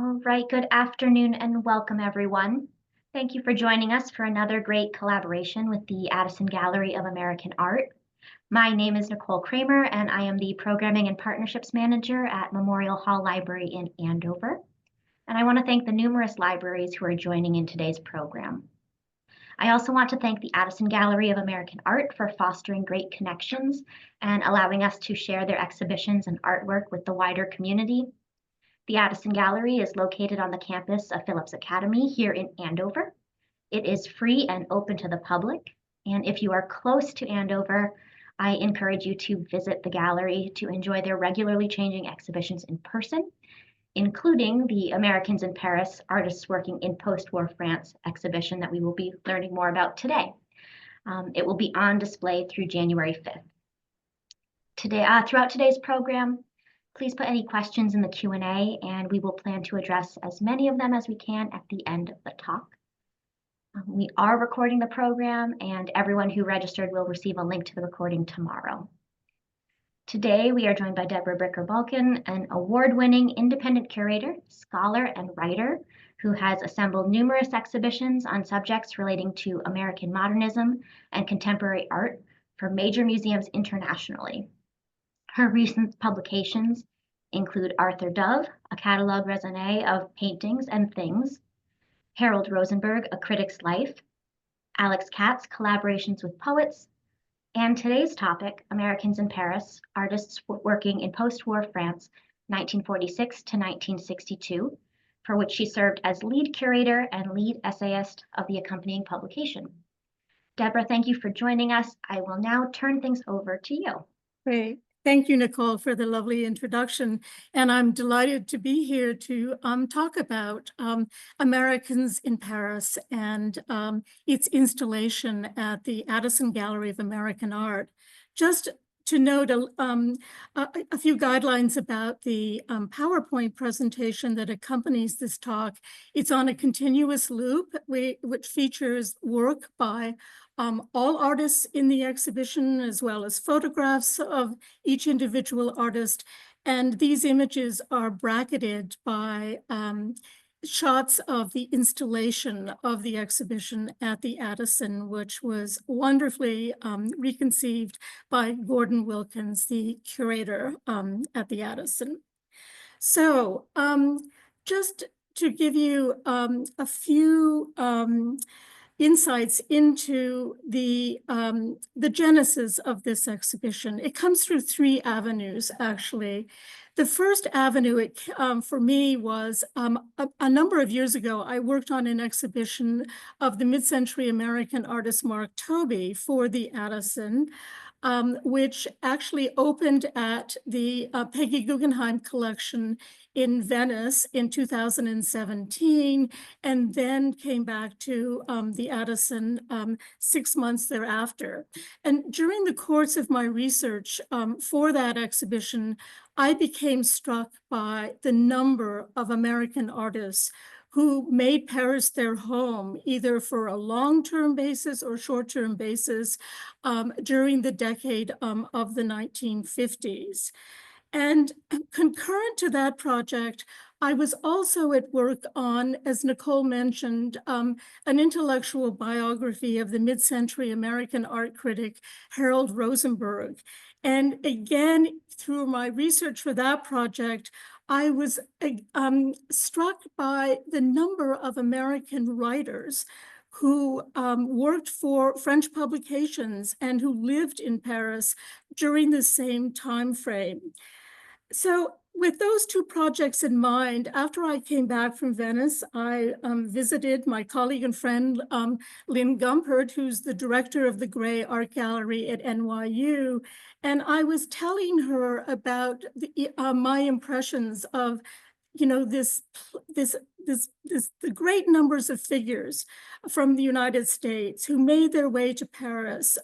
All right, good afternoon and welcome everyone. Thank you for joining us for another great collaboration with the Addison Gallery of American Art. My name is Nicole Kramer and I am the Programming and Partnerships Manager at Memorial Hall Library in Andover. And I want to thank the numerous libraries who are joining in today's program. I also want to thank the Addison Gallery of American Art for fostering great connections and allowing us to share their exhibitions and artwork with the wider community. The Addison Gallery is located on the campus of Phillips Academy here in Andover. It is free and open to the public, and if you are close to Andover, I encourage you to visit the gallery to enjoy their regularly changing exhibitions in person, including the Americans in Paris Artists Working in Postwar France exhibition that we will be learning more about today. It will be on display through January 5th. Throughout today's program, please put any questions in the Q&A and we will plan to address as many of them as we can at the end of the talk. We are recording the program and everyone who registered will receive a link to the recording tomorrow. Today, we are joined by Debra Bricker Balken, an award-winning independent curator, scholar, and writer who has assembled numerous exhibitions on subjects relating to American modernism and contemporary art for major museums internationally. Her recent publications include Arthur Dove, a catalogue raisonné of paintings and things, Harold Rosenberg, A Critic's Life, Alex Katz, Collaborations with Poets, and today's topic, Americans in Paris, Artists Working in Post-War France, 1946 to 1962, for which she served as lead curator and lead essayist of the accompanying publication. Debra, thank you for joining us. I will now turn things over to you. Great. Thank you, Nicole, for the lovely introduction. And I'm delighted to be here to talk about Americans in Paris and its installation at the Addison Gallery of American Art. Just to note a few guidelines about the PowerPoint presentation that accompanies this talk. It's on a continuous loop, which features work by all artists in the exhibition, as well as photographs of each individual artist. And these images are bracketed by shots of the installation of the exhibition at the Addison, which was wonderfully reconceived by Gordon Wilkins, the curator at the Addison. So just to give you a few insights into the genesis of this exhibition. It comes through three avenues, actually. The first avenue for me was a number of years ago, I worked on an exhibition of the mid-century American artist Mark Tobey for the Addison, which actually opened at the Peggy Guggenheim collection in Venice in 2017, and then came back to the Addison 6 months thereafter. And during the course of my research for that exhibition, I became struck by the number of American artists who made Paris their home, either for a long-term basis or short-term basis during the decade of the 1950s. And concurrent to that project, I was also at work on, as Nicole mentioned, an intellectual biography of the mid-century American art critic, Harold Rosenberg. And again, through my research for that project, I was struck by the number of American writers who worked for French publications and who lived in Paris during the same time frame. So with those two projects in mind, after I came back from Venice, I visited my colleague and friend, Lynn Gumpert, who's the director of the Gray Art Gallery at NYU. And I was telling her about my impressions of, you know, the great numbers of figures from the United States who made their way to Paris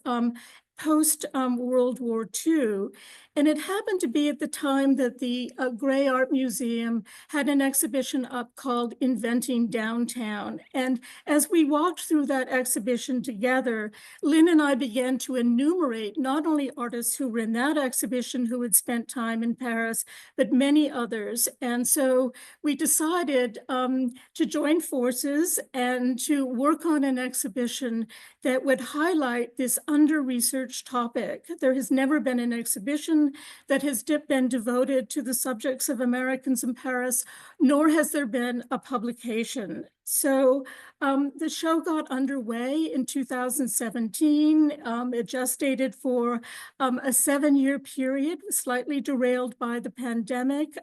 post World War II. And it happened to be at the time that the Gray Art Museum had an exhibition up called Inventing Downtown. And as we walked through that exhibition together, Lynn and I began to enumerate not only artists who were in that exhibition who had spent time in Paris, but many others. And so we decided to join forces and to work on an exhibition that would highlight this under-researched topic. There has never been an exhibition that has been devoted to the subjects of Americans in Paris, nor has there been a publication. So the show got underway in 2017. It gestated for a 7-year period, slightly derailed by the pandemic.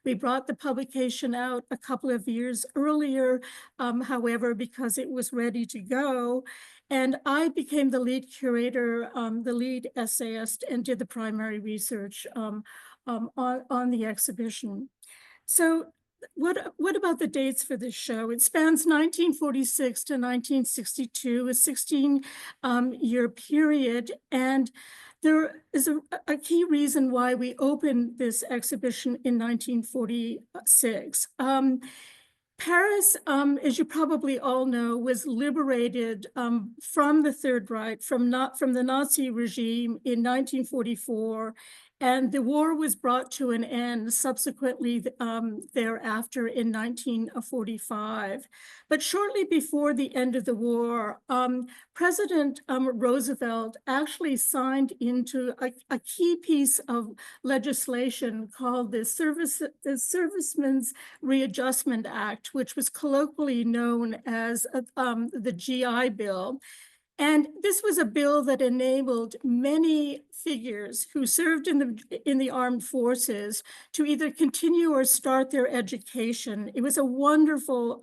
We brought the publication out a couple of years earlier, however, because it was ready to go. And I became the lead curator, the lead essayist, and did the primary research on the exhibition. So what about the dates for this show? It spans 1946 to 1962, a 16-year period. And there is a key reason why we opened this exhibition in 1946. Paris, as you probably all know, was liberated from the Third Reich, from the Nazi regime in 1944, and the war was brought to an end subsequently thereafter in 1945. But shortly before the end of the war, President Roosevelt actually signed into a key piece of legislation called the Servicemen's Readjustment Act, which was colloquially known as the GI Bill. And this was a bill that enabled many figures who served in the armed forces to either continue or start their education. It was a wonderful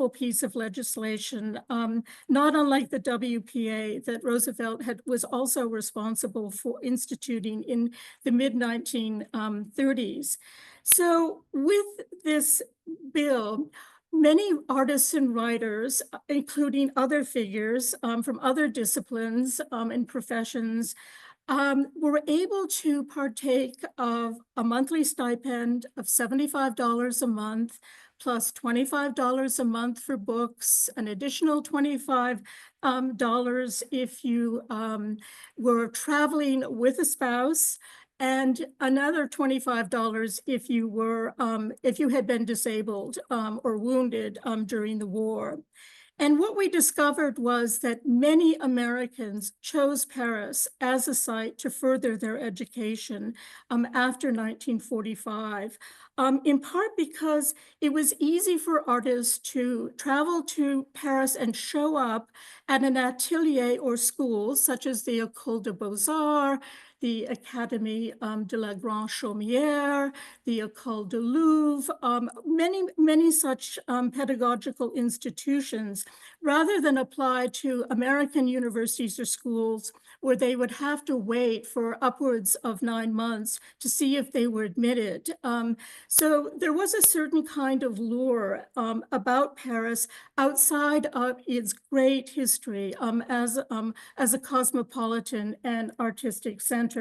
piece of legislation, not unlike the WPA that Roosevelt was also responsible for instituting in the mid-1930s. So with this bill, many artists and writers, including other figures from other disciplines and professions, were able to partake of a monthly stipend of $75 a month, plus $25 a month for books, an additional $25 if you were traveling with a spouse, and another $25 if you had been disabled or wounded during the war. And what we discovered was that many Americans chose Paris as a site to further their education after 1945, in part because it was easy for artists to travel to Paris and show up at an atelier or school, such as the École des Beaux-Arts, the Académie de la Grande Chaumière, the École de Louvre, many such pedagogical institutions, rather than apply to American universities or schools where they would have to wait for upwards of 9 months to see if they were admitted. So there was a certain kind of lure about Paris outside of its great history as a cosmopolitan and artistic center.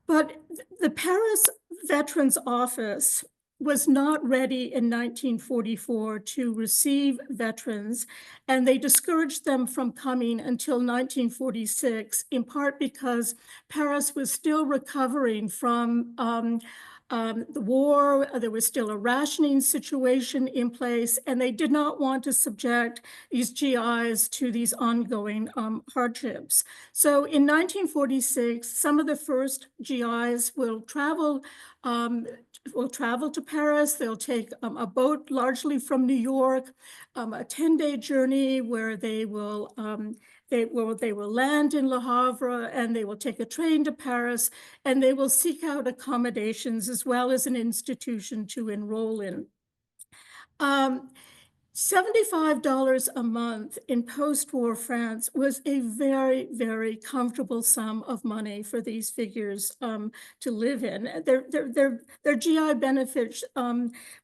But the Paris Veterans Office was not ready in 1944 to receive veterans, and they discouraged them from coming until 1946, in part because Paris was still recovering from the war. There was still a rationing situation in place, and they did not want to subject these GIs to these ongoing hardships. So in 1946, some of the first GIs will travel to Paris. They'll take a boat largely from New York, a 10-day journey where they will land in Le Havre, and they will take a train to Paris, and they will seek out accommodations as well as an institution to enroll in. $75 a month in post-war France was a very, very comfortable sum of money for these figures to live in. Their GI benefits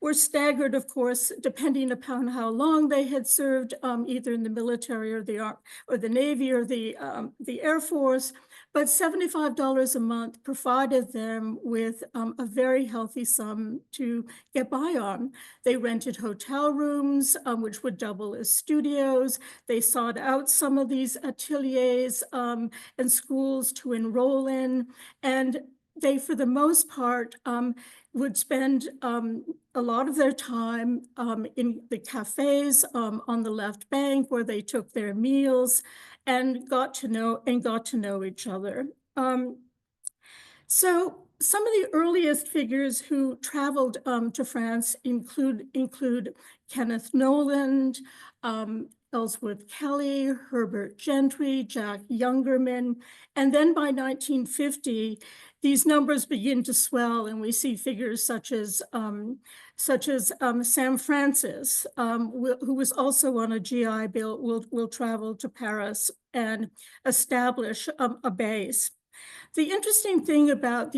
were staggered, of course, depending upon how long they had served, either in the military or the Navy or the Air Force. but $75 a month provided them with a very healthy sum to get by on. They rented hotel rooms, which would double as studios. They sought out some of these ateliers and schools to enroll in, and they, for the most part, would spend a lot of their time in the cafes on the left bank where they took their meals and got to know each other. So some of the earliest figures who traveled to France include Kenneth Noland, Ellsworth Kelly, Herbert Gentry, Jack Youngerman, and then by 1950, these numbers begin to swell, and we see figures such as Sam Francis, who was also on a GI Bill, will travel to Paris and establish a base. The interesting thing about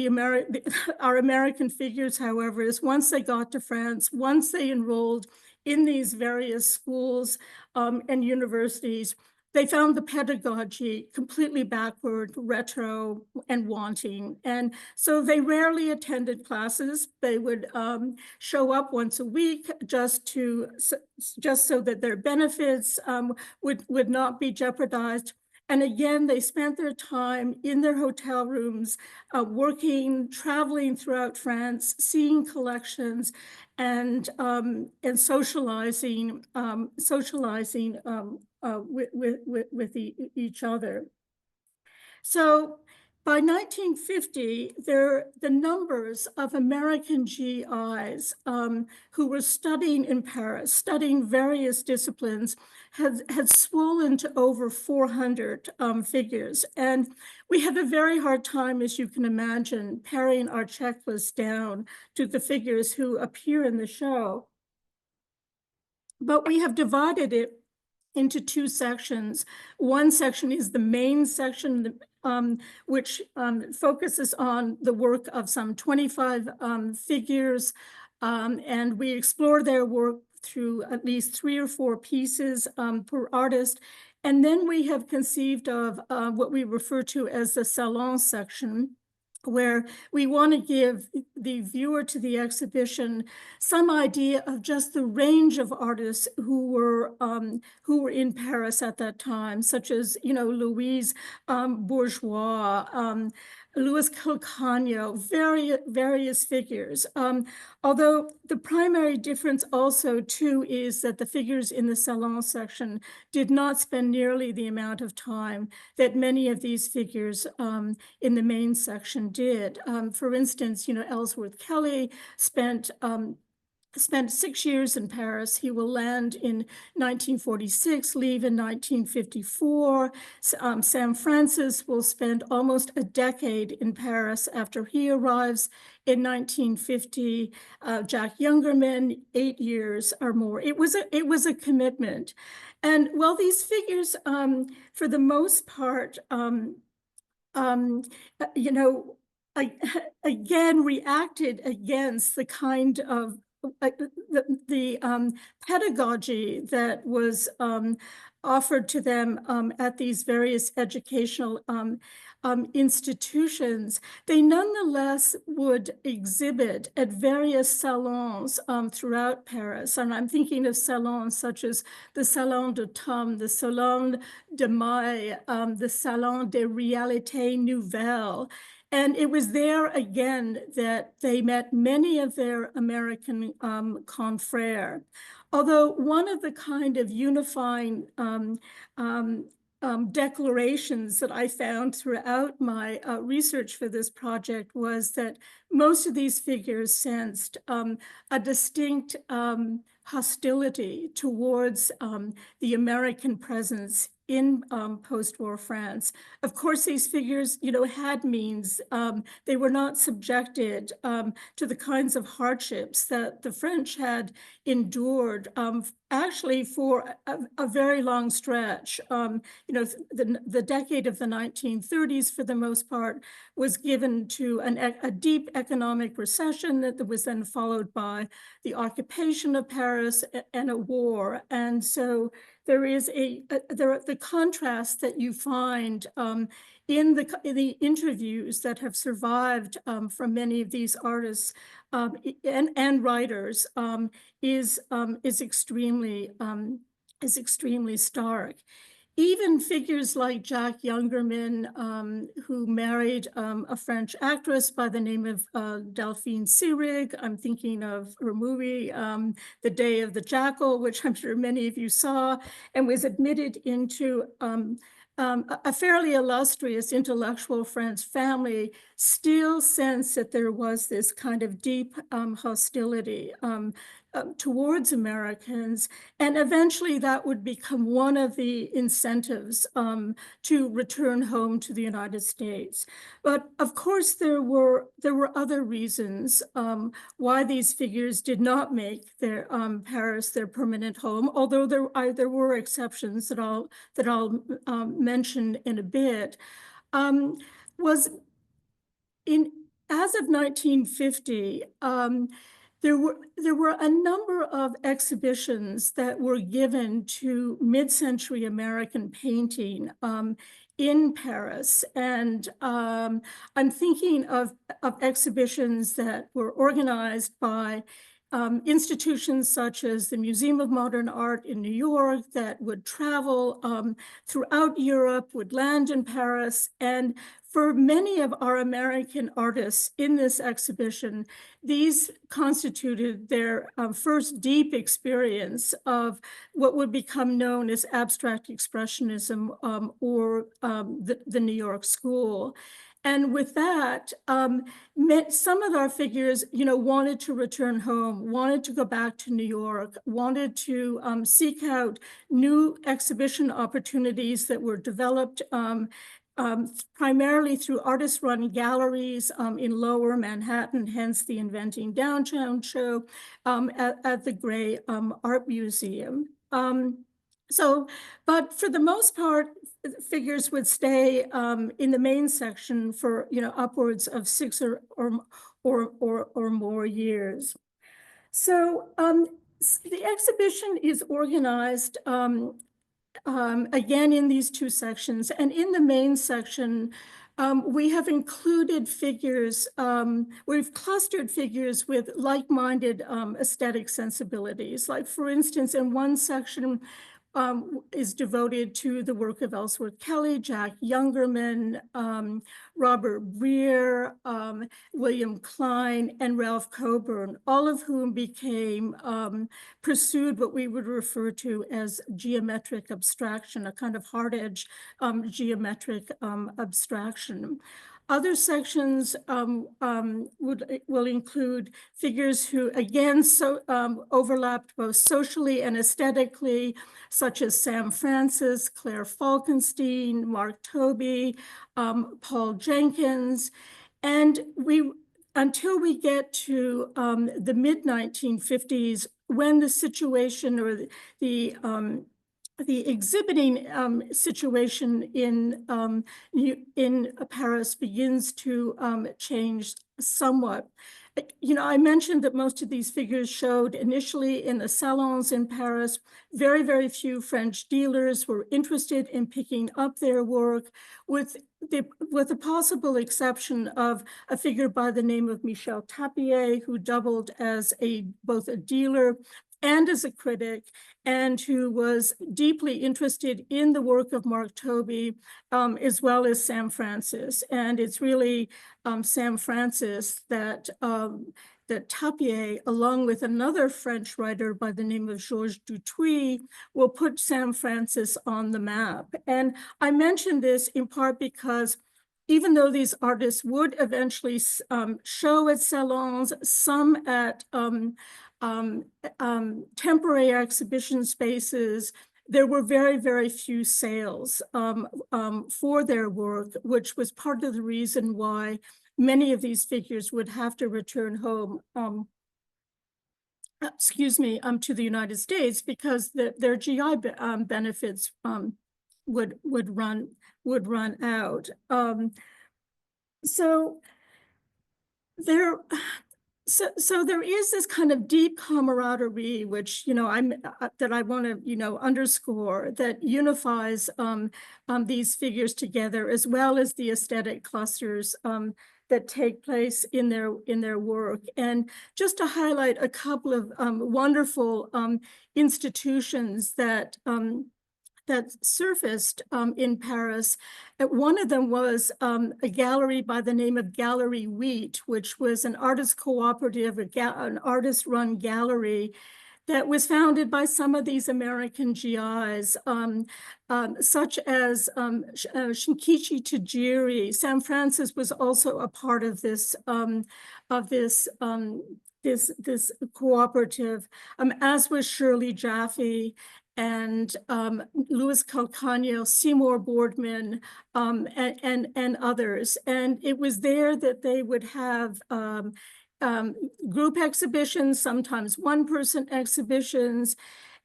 our American figures, however, is once they got to France, once they enrolled in these various schools and universities, they found the pedagogy completely backward, retro, and wanting. And so they rarely attended classes. They would show up once a week just so that their benefits would not be jeopardized. And again, they spent their time in their hotel rooms, working, traveling throughout France, seeing collections, and socializing with each other. So by 1950, the numbers of American GIs who were studying in Paris, studying various disciplines, had swollen to over 400 figures. And we had a very hard time, as you can imagine, paring our checklist down to the figures who appear in the show. But we have divided it into two sections. One section is the main section, which focuses on the work of some 25 figures, and we explore their work through at least 3 or 4 pieces per artist. And then we have conceived of what we refer to as the salon section, where we want to give the viewer to the exhibition some idea of just the range of artists who were in Paris at that time, such as, Louise Bourgeois, Louis Calcagno, various figures. Although the primary difference also too is that the figures in the salon section did not spend nearly the amount of time that many of these figures in the main section did. For instance, Ellsworth Kelly spent 6 years in Paris. He will land in 1946, leave in 1954. Sam Francis will spend almost a decade in Paris after he arrives in 1950. Jack Youngerman, 8 years or more. It was a commitment. And while these figures, for the most part, again, reacted against the kind of the pedagogy that was offered to them at these various educational institutions, they nonetheless would exhibit at various salons throughout Paris. And I'm thinking of salons such as the Salon de Tom, the Salon de Maille, the Salon des Réalités Nouvelles. And it was there again that they met many of their American confrères. Although one of the kind of unifying declarations that I found throughout my research for this project was that most of these figures sensed a distinct hostility towards the American presence in post-war France. Of course, these figures, had means. They were not subjected to the kinds of hardships that the French had endured actually for a very long stretch. The decade of the 1930s, for the most part, was given to a deep economic recession that was then followed by the occupation of Paris and a war. And so there is the contrast that you find in the interviews that have survived from many of these artists and writers is extremely stark. Even figures like Jack Youngerman, who married a French actress by the name of Delphine Seyrig. I'm thinking of her movie, The Day of the Jackal, which I'm sure many of you saw, and was admitted into a fairly illustrious intellectual French family, still sense that there was this kind of deep hostility towards Americans. And eventually that would become one of the incentives to return home to the United States. But of course, there were other reasons why these figures did not make their Paris their permanent home, although there were exceptions that I'll mention in a bit. As of 1950, there were a number of exhibitions that were given to mid-century American painting in Paris. And I'm thinking of exhibitions that were organized by institutions such as the Museum of Modern Art in New York that would travel throughout Europe, would land in Paris. And for many of our American artists in this exhibition, these constituted their first deep experience of what would become known as abstract expressionism or the New York School. And with that, some of our figures, wanted to return home, wanted to go back to New York, wanted to seek out new exhibition opportunities that were developed primarily through artist-run galleries in Lower Manhattan, hence the Inventing Downtown show at the Gray Art Museum. But for the most part, figures would stay in the main section for upwards of 6 or more years. So the exhibition is organized again in these two sections, and in the main section, we have included figures, we've clustered figures with like-minded aesthetic sensibilities. Like, for instance, in one section is devoted to the work of Ellsworth Kelly, Jack Youngerman, Robert Breer, William Klein, and Ralph Coburn, all of whom pursued what we would refer to as geometric abstraction, a kind of hard-edge geometric abstraction. Other sections will include figures who, again, overlapped both socially and aesthetically, such as Sam Francis, Claire Falkenstein, Mark Tobey, Paul Jenkins. And until we get to the mid-1950s, when the situation or the exhibiting situation in Paris begins to change somewhat. I mentioned that most of these figures showed initially in the salons in Paris. Very, very few French dealers were interested in picking up their work, with the possible exception of a figure by the name of Michel Tapier, who doubled as both a dealer and as a critic, and who was deeply interested in the work of Mark Tobey, as well as Sam Francis. And it's really Sam Francis that Tapier, along with another French writer by the name of Georges Dutuy, will put Sam Francis on the map. And I mention this in part because even though these artists would eventually show at salons, some at temporary exhibition spaces, there were very, very few sales for their work, which was part of the reason why many of these figures would have to return home, to the United States, because their GI benefits would run out. So So there is this kind of deep camaraderie, which, that I want to, underscore, that unifies these figures together, as well as the aesthetic clusters that take place in their work. And just to highlight a couple of wonderful institutions that surfaced in Paris. One of them was a gallery by the name of Gallery Wheat, which was an artist cooperative, an artist-run gallery that was founded by some of these American GIs, such as Shinkichi Tajiri. Sam Francis was also a part of this this cooperative, as was Shirley Jaffe and Louis Calcagno, Seymour Boardman, and others. And it was there that they would have group exhibitions, sometimes one-person exhibitions.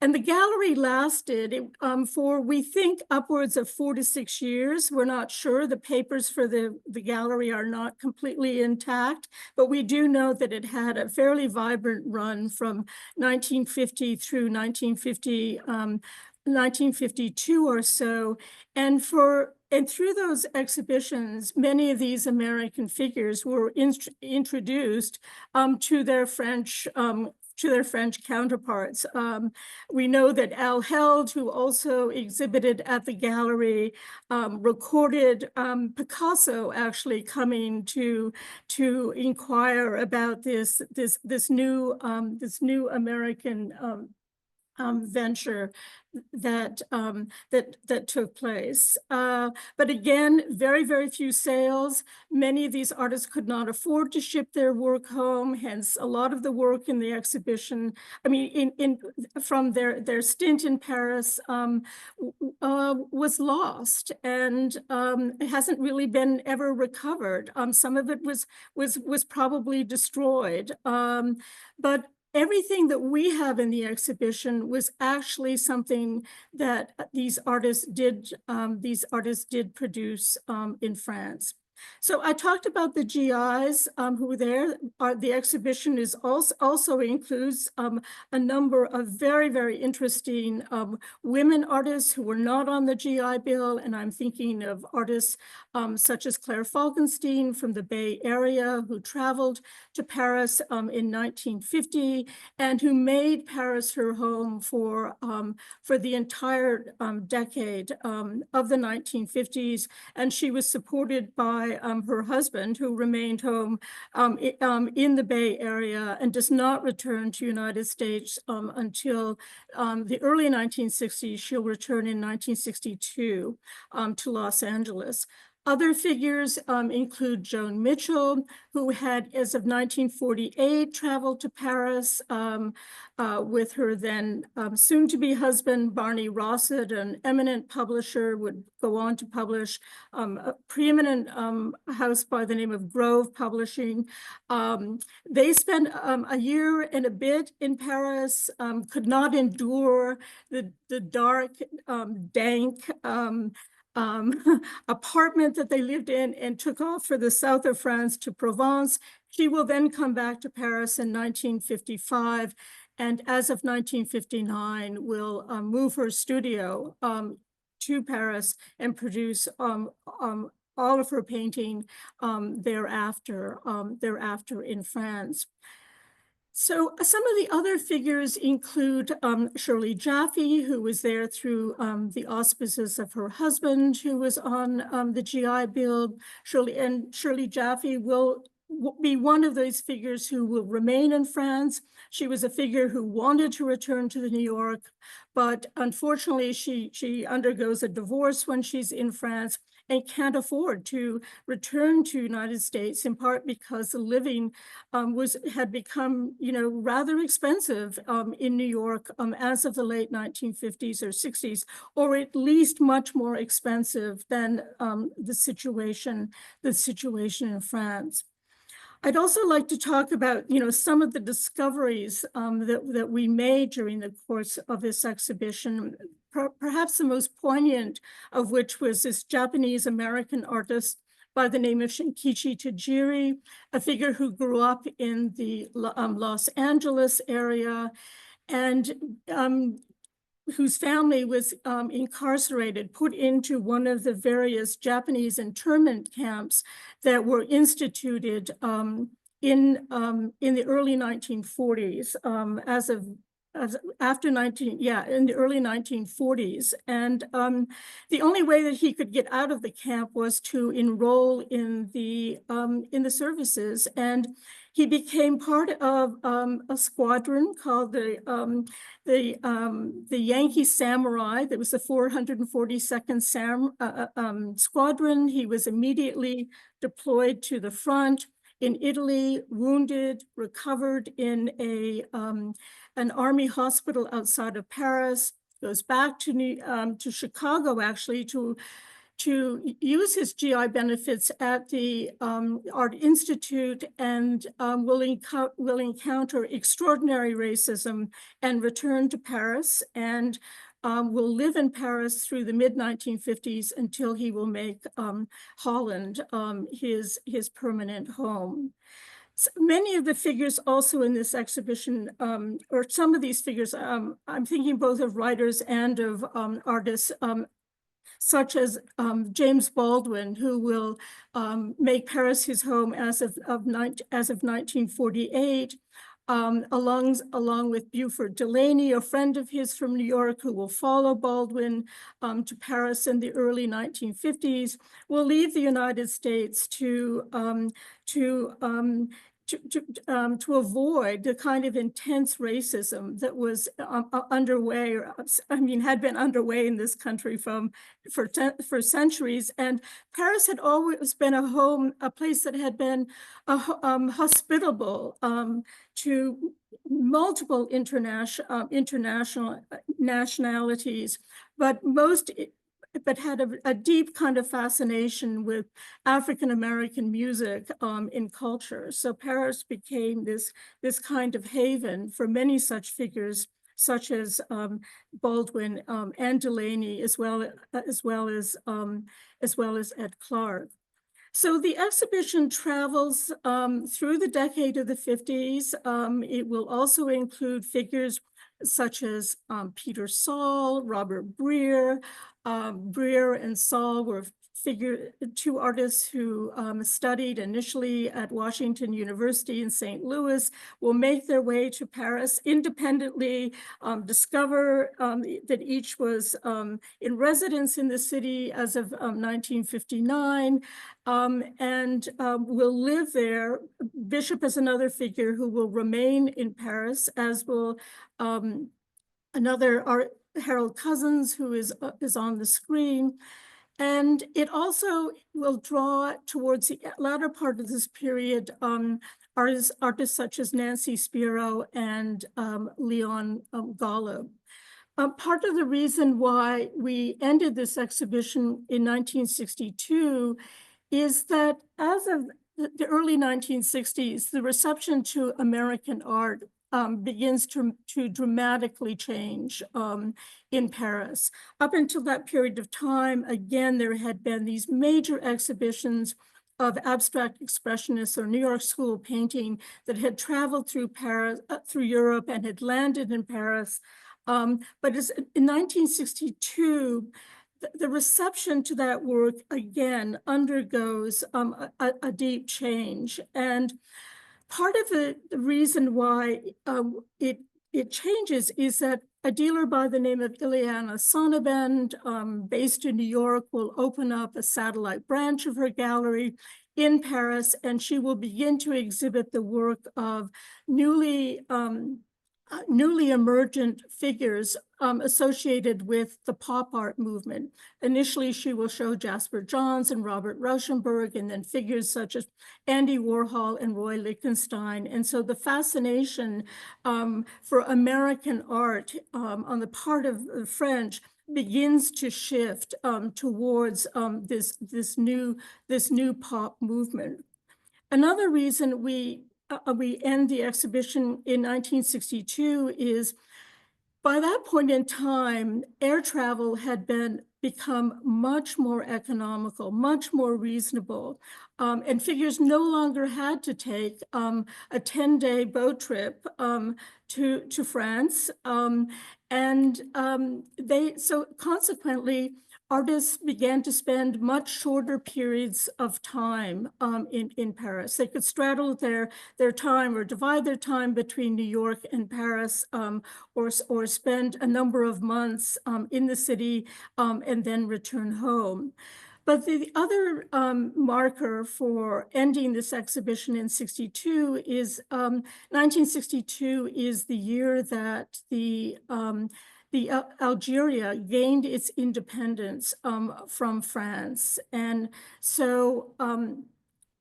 And the gallery lasted for, we think, upwards of 4 to 6 years. We're not sure. The papers for the gallery are not completely intact, but we do know that it had a fairly vibrant run from 1950 through 1952 or so. And through those exhibitions, many of these American figures were introduced to their French counterparts. We know that Al Held, who also exhibited at the gallery, recorded Picasso actually coming to inquire about this new American venture that took place. But again, very, very few sales. Many of these artists could not afford to ship their work home, hence a lot of the work in the exhibition, from their stint in Paris, was lost, and it hasn't really been ever recovered. Some of it was probably destroyed. But everything that we have in the exhibition was actually something that these artists did produce in France. So I talked about the GIs who were there. The exhibition is also includes a number of very, very interesting women artists who were not on the GI Bill. And I'm thinking of artists such as Claire Falkenstein from the Bay Area, who traveled to Paris in 1950 and who made Paris her home for the entire decade of the 1950s. And she was supported by her husband, who remained home in the Bay Area and does not return to United States until the early 1960s. She'll return in 1962 to Los Angeles. Other figures include Joan Mitchell, who had, as of 1948, traveled to Paris with her then soon-to-be husband, Barney Rossett, an eminent publisher, would go on to publish a preeminent house by the name of Grove Publishing. They spent a year and a bit in Paris, could not endure the dark, dank, apartment that they lived in, and took off for the south of France to Provence. She will then come back to Paris in 1955, and as of 1959 will move her studio to Paris and produce all of her painting thereafter in France. So some of the other figures include Shirley Jaffe, who was there through the auspices of her husband, who was on the GI Bill. Shirley Jaffe will be one of those figures who will remain in France. She was a figure who wanted to return to New York, but unfortunately she undergoes a divorce when she's in France and can't afford to return to United States, in part because the living had become, rather expensive in New York as of the late 1950s or 60s, or at least much more expensive than the situation in France. I'd also like to talk about, some of the discoveries that we made during the course of this exhibition. Perhaps the most poignant of which was this Japanese American artist, by the name of Shinkichi Tajiri, a figure who grew up in the Los Angeles area and whose family was incarcerated, put into one of the various Japanese internment camps that were instituted in the early 1940s, in the early 1940s. And the only way that he could get out of the camp was to enroll in the services. And he became part of a squadron called the Yankee Samurai. That was the 442nd Squadron. He was immediately deployed to the front in Italy, wounded, recovered in an army hospital outside of Paris, goes back to Chicago, actually, to use his GI benefits at the Art Institute, and will encounter extraordinary racism and return to Paris, and will live in Paris through the mid-1950s until he will make Holland his permanent home. So many of the figures also in this exhibition, or some of these figures, I'm thinking both of writers and of artists, such as James Baldwin, who will make Paris his home as of 1948, along with Buford Delaney, a friend of his from New York, who will follow Baldwin to Paris in the early 1950s, will leave the United States to avoid the kind of intense racism that was underway, had been underway in this country for centuries. And Paris had always been a place that had been hospitable to multiple international nationalities, but had a deep kind of fascination with African-American music in culture. So Paris became this kind of haven for many such figures, such as Baldwin and Delaney, as well as Ed Clark. So the exhibition travels through the decade of the 50s. It will also include figures such as Peter Saul, Robert Breer. Breer and Saul were two artists who studied initially at Washington University in St. Louis, will make their way to Paris independently, discover that each was in residence in the city as of 1959, and will live there. Bishop is another figure who will remain in Paris, as will another art, Harold Cousins, who is on the screen. And it also will draw towards the latter part of this period artists such as Nancy Spiro and Leon Golub. Part of the reason why we ended this exhibition in 1962 is that as of the early 1960s, the reception to American art begins to dramatically change in Paris. Up until that period of time, again, there had been these major exhibitions of abstract expressionists or New York School of painting that had traveled through Paris, through Europe, and had landed in Paris. But in 1962, the reception to that work again undergoes a deep change. And part of the reason why it changes is that a dealer by the name of Ileana Sonnabend, based in New York, will open up a satellite branch of her gallery in Paris, and she will begin to exhibit the work of newly emergent figures associated with the pop art movement. Initially, she will show Jasper Johns and Robert Rauschenberg, and then figures such as Andy Warhol and Roy Lichtenstein. And so the fascination for American art on the part of the French begins to shift towards this new pop movement. Another reason we end the exhibition in 1962 is by that point in time, air travel had been become much more economical, much more reasonable. And figures no longer had to take a 10-day boat trip to France. So consequently, artists began to spend much shorter periods of time in Paris. They could straddle their time or divide their time between New York and Paris, or spend a number of months in the city and then return home. But the other marker for ending this exhibition in 62 is 1962 is the year that Algeria gained its independence from France. And so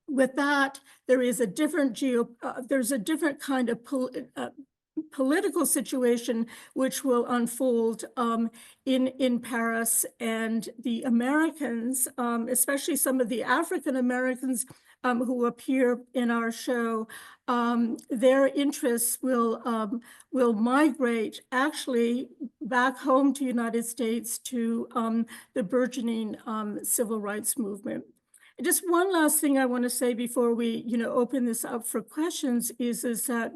with that, there is a different there's a different kind of political situation which will unfold in Paris, and the Americans, especially some of the African Americans who appear in our show, their interests will migrate actually back home to United States to the burgeoning civil rights movement. Just one last thing I want to say before we, open this up for questions is that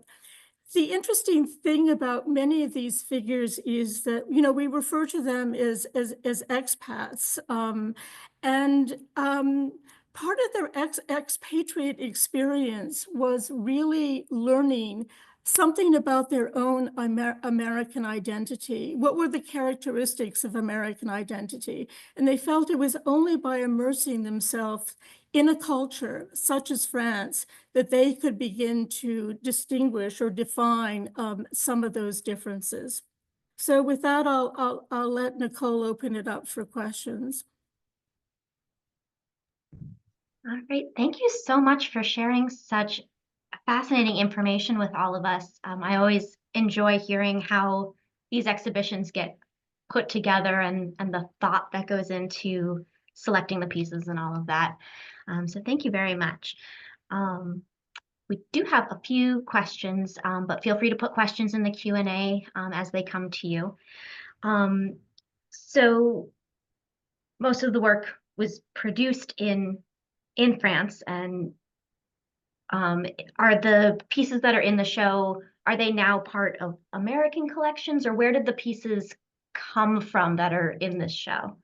the interesting thing about many of these figures is that, we refer to them as expats. Part of their expatriate experience was really learning something about their own American identity. What were the characteristics of American identity? And they felt it was only by immersing themselves in a culture such as France that they could begin to distinguish or define some of those differences. So with that, I'll let Nicole open it up for questions. All right, thank you so much for sharing such fascinating information with all of us. I always enjoy hearing how these exhibitions get put together and the thought that goes into selecting the pieces and all of that. So thank you very much. We do have a few questions, but feel free to put questions in the Q&A as they come to you. So most of the work was produced in France, and are the pieces that are in the show, are they now part of American collections, or where did the pieces come from that are in this show?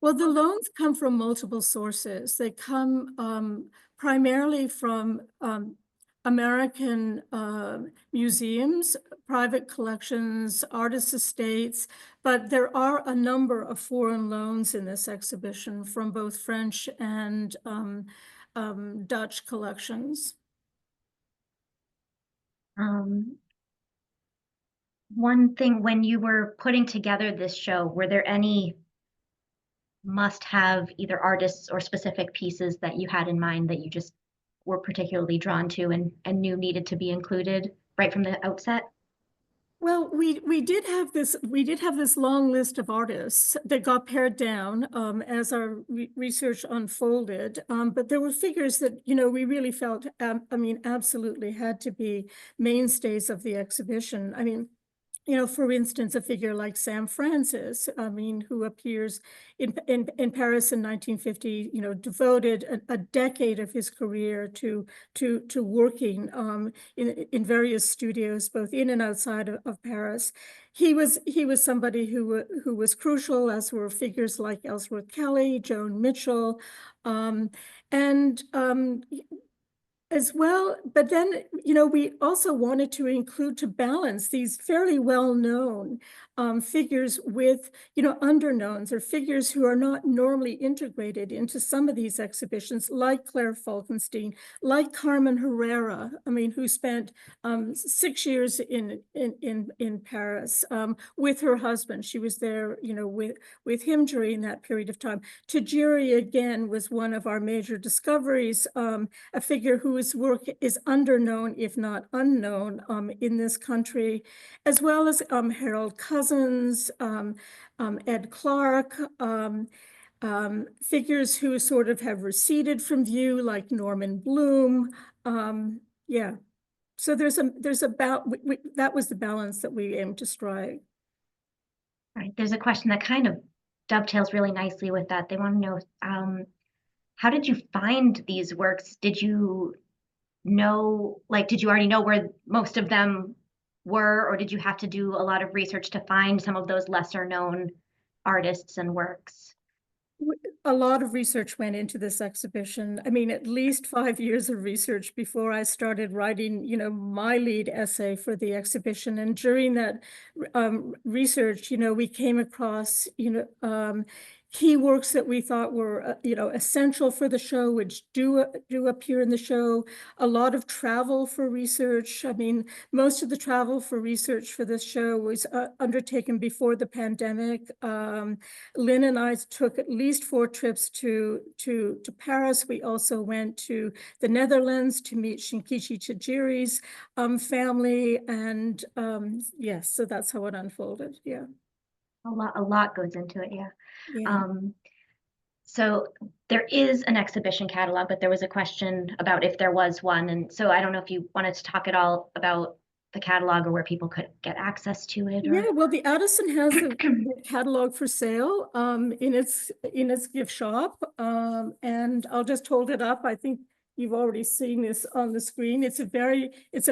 Well, the loans come from multiple sources. They come primarily from American museums, private collections, artists' estates, but there are a number of foreign loans in this exhibition from both French and Dutch collections. One thing, when you were putting together this show, were there any must-have either artists or specific pieces that you had in mind that you just were particularly drawn to and knew needed to be included right from the outset? Well, we did have this long list of artists that got pared down as our research unfolded. But there were figures that we really felt absolutely had to be mainstays of the exhibition. I mean, for instance, a figure like Sam Francis, who appears in Paris in 1950, devoted a decade of his career to working in various studios, both in and outside of Paris. He was somebody who was crucial, as were figures like Ellsworth Kelly, Joan Mitchell, as well. But then, we also wanted to include, to balance these fairly well-known figures with, underknowns, or figures who are not normally integrated into some of these exhibitions, like Claire Falkenstein, like Carmen Herrera, who spent 6 years in Paris with her husband. She was there, with him during that period of time. Tajiri, again, was one of our major discoveries, a figure whose work is underknown, if not unknown, in this country, as well as Harold Cousins, Ed Clark, figures who sort of have receded from view, like Norman Bloom. Yeah, so there's that was the balance that we aimed to strike. Right, there's a question that kind of dovetails really nicely with that. They want to know, how did you find these works? Did you did you already know where most of them were, or did you have to do a lot of research to find some of those lesser known artists and works? A lot of research went into this exhibition. I mean, at least 5 years of research before I started writing, my lead essay for the exhibition. And during that research, we came across, key works that we thought were, essential for the show, which do appear in the show. A lot of travel for research. I mean, most of the travel for research for this show was undertaken before the pandemic. Lynn and I took at least 4 trips to Paris. We also went to the Netherlands to meet Shinkichi Tajiri's family. And yes, so that's how it unfolded. Yeah. A lot goes into it, yeah. Yeah. So there is an exhibition catalog, but there was a question about if there was one. And so I don't know if you wanted to talk at all about the catalog or where people could get access to it. Yeah, well, the Addison has a catalog for sale in its gift shop. And I'll just hold it up. I think you've already seen this on the screen. It's a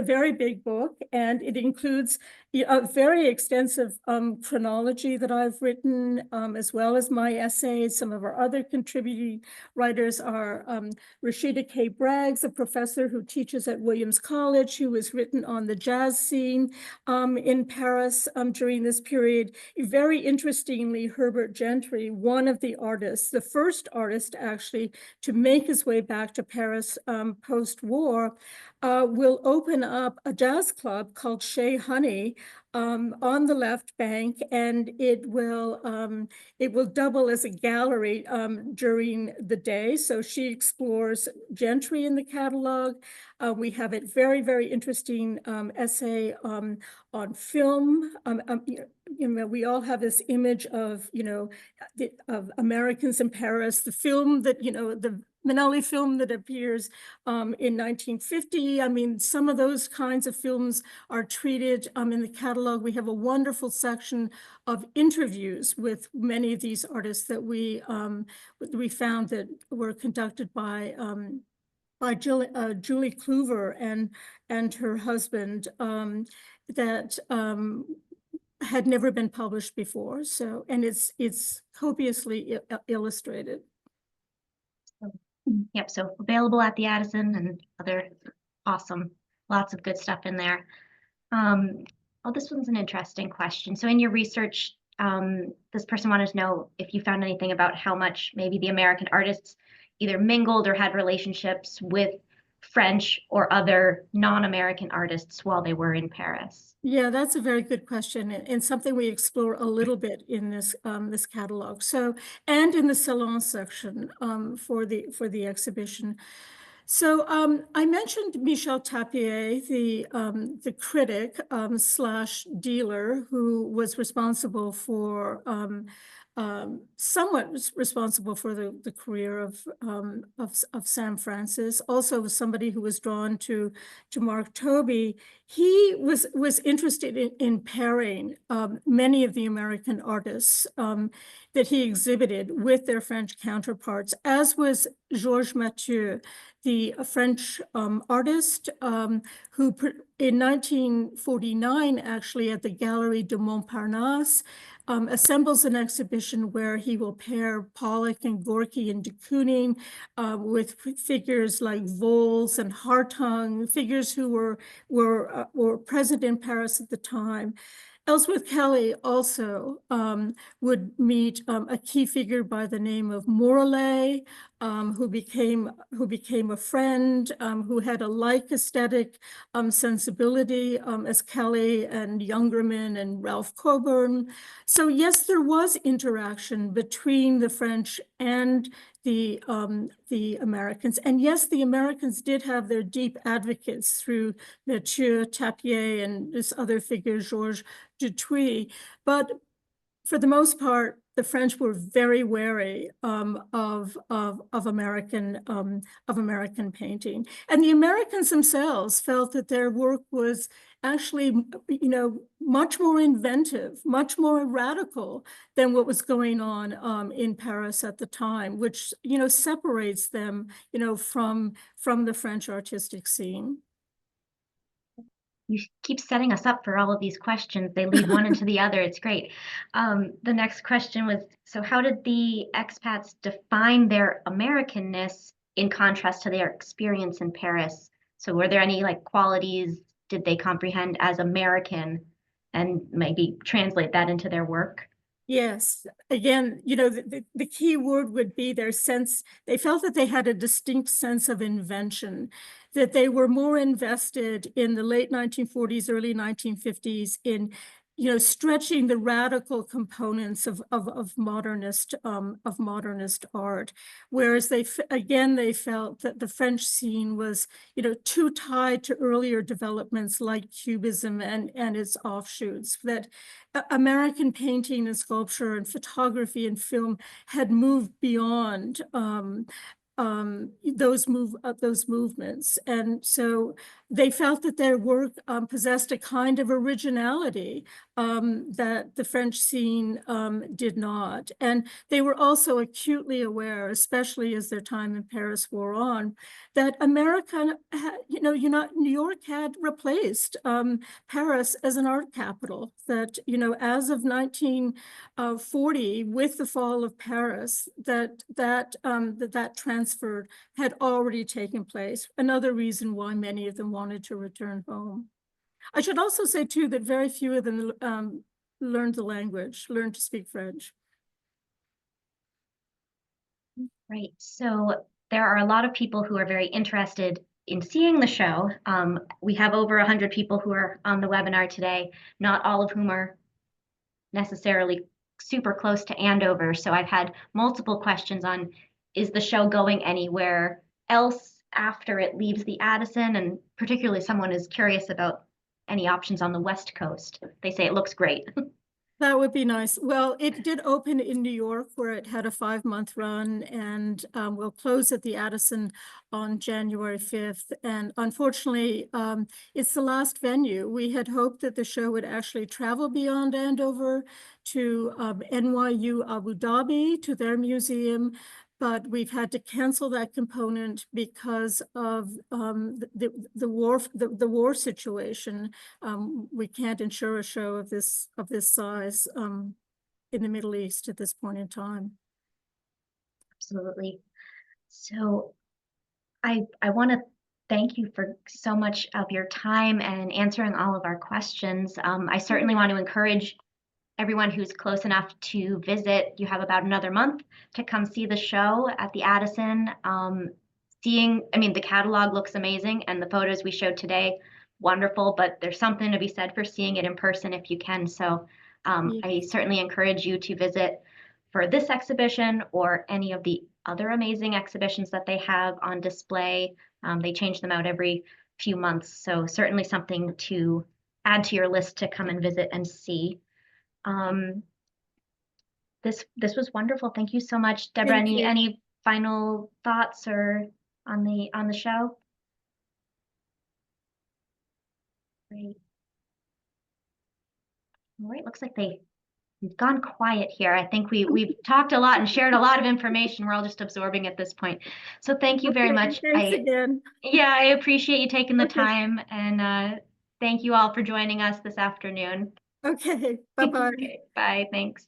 very big book, and it includes a very extensive chronology that I've written, as well as my essays. Some of our other contributing writers are Rashida K. Braggs, a professor who teaches at Williams College, who has written on the jazz scene in Paris during this period. Very interestingly, Herbert Gentry, one of the artists, the first artist actually to make his way back to Paris post-war, will open up a jazz club called Chez Honey on the left bank, and it will double as a gallery during the day. So she explores Gentry in the catalog. We have a very, very interesting essay on film. We all have this image of, of Americans in Paris, the film that, the Minnelli film that appears in 1950. I mean, some of those kinds of films are treated in the catalog. We have a wonderful section of interviews with many of these artists that we found that were conducted by Julie Kluver and her husband that had never been published before. So, and it's copiously illustrated. Yep, so available at the Addison and other awesome, lots of good stuff in there. Oh, this one's an interesting question. So in your research, this person wanted to know if you found anything about how much maybe the American artists either mingled or had relationships with French or other non-American artists while they were in Paris. Yeah, that's a very good question, and something we explore a little bit in this this catalog. So, and in the salon section for the exhibition. So I mentioned Michel Tapier, the critic slash dealer who was responsible for somewhat responsible for the career of Sam Francis. Also somebody who was drawn to Mark Tobey. He was interested in pairing many of the American artists that he exhibited with their French counterparts, as was Georges Mathieu, the French artist who in 1949, actually at the Galerie de Montparnasse, assembles an exhibition where he will pair Pollock and Gorky and de Kooning with figures like Voles and Hartung, figures who were present in Paris at the time. Ellsworth Kelly also would meet a key figure by the name of Morellet, who became a friend, who had a like aesthetic sensibility as Kelly and Youngerman and Ralph Coburn. So yes, there was interaction between the French and the Americans. And yes, the Americans did have their deep advocates through Mathieu, Tapier, and this other figure, Georges Dutuy. But for the most part, the French were very wary of American painting, and the Americans themselves felt that their work was actually, much more inventive, much more radical than what was going on in Paris at the time, which separates them, from the French artistic scene. You keep setting us up for all of these questions. They lead one into the other. It's great. The next question was, so how did the expats define their Americanness in contrast to their experience in Paris? So were there any qualities did they comprehend as American and maybe translate that into their work? Yes, again, the key word would be their sense. They felt that they had a distinct sense of invention, that they were more invested in the late 1940s, early 1950s in stretching the radical components of modernist art, whereas they felt that the French scene was too tied to earlier developments like Cubism and its offshoots, that American painting and sculpture and photography and film had moved beyond those movements, and so they felt that their work possessed a kind of originality that the French scene did not. And they were also acutely aware, especially as their time in Paris wore on, that America, New York had replaced Paris as an art capital. That as of 1940, with the fall of Paris, that transfer had already taken place. Another reason why many of them wanted to return home. I should also say too that very few of them learned the language, learned to speak French. Right. So there are a lot of people who are very interested in seeing the show. We have over 100 people who are on the webinar today, not all of whom are necessarily super close to Andover. So I've had multiple questions on, is the show going anywhere else after it leaves the Addison? And particularly someone is curious about any options on the West Coast. They say it looks great. That would be nice. Well, it did open in New York, where it had a 5-month run, and will close at the Addison on January 5th. And unfortunately, it's the last venue. We had hoped that the show would actually travel beyond Andover to NYU Abu Dhabi, to their museum, but we've had to cancel that component because of the war situation. We can't ensure a show of this size in the Middle East at this point in time. Absolutely. So I want to thank you for so much of your time and answering all of our questions. I certainly want to encourage everyone who's close enough to visit. You have about another month to come see the show at the Addison. The catalog looks amazing, and the photos we showed today, wonderful, but there's something to be said for seeing it in person if you can. So I certainly encourage you to visit for this exhibition or any of the other amazing exhibitions that they have on display. They change them out every few months. So certainly something to add to your list to come and visit and see. This was wonderful. Thank you so much, Debra. Any final thoughts or on the show? Great. All right, looks like we've gone quiet here. I think we've talked a lot and shared a lot of information. We're all just absorbing at this point. So thank you very much. Thanks again. Yeah, I appreciate you taking the time, and thank you all for joining us this afternoon. Okay, bye-bye. Bye, thanks.